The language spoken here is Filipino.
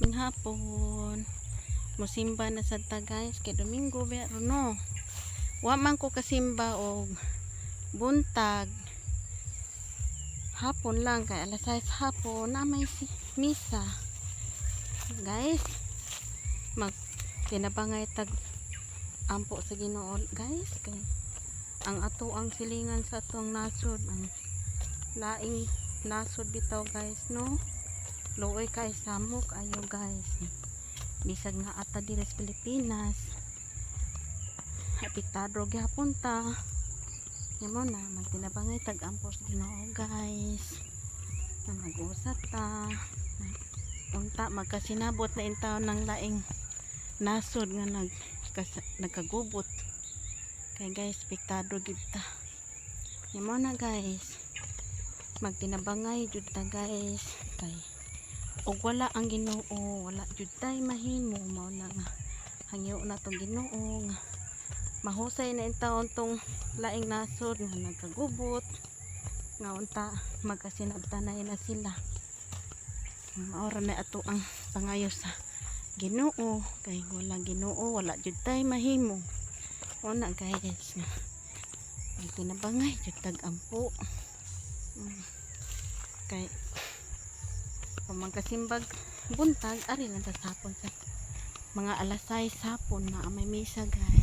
Hapon musimba na sad ta guys kay Domingo pero no wa man ko kasimba og buntag hapon lang kay alas 6 hapon na may misa guys. Mag tinabangay tag ampo sa Ginoo guys kay ang ato ang silingan sa atong nasod ang laing nasod bitaw guys no. Luoy kay samok ayo guys bisag na ata diri sa Pilipinas apektado gyapon ta mo na magtinabangay tag ampos Ginoo guys na mag-usat ta unta magkasinabot na intaw ng laing nasod nga nagkagubot kay guys apektado gyud ta mo na guys magtinabangay jud ta guys kay og wala ang Ginoo wala jud tay mahimo mao na nga hangyo na tong Ginoo nga mahusay na intawon tong laing nasod nga nagkagubot nga unta magkasinabtanay na sila maora na ato ang pangayo sa Ginoo kay wala Ginoo wala jud tay mahimo una guys magtinabangay jud tag ampo kay pamangkasimbag buntag ari lang ta sapon sa mga alas 6 hapon na may misa guys.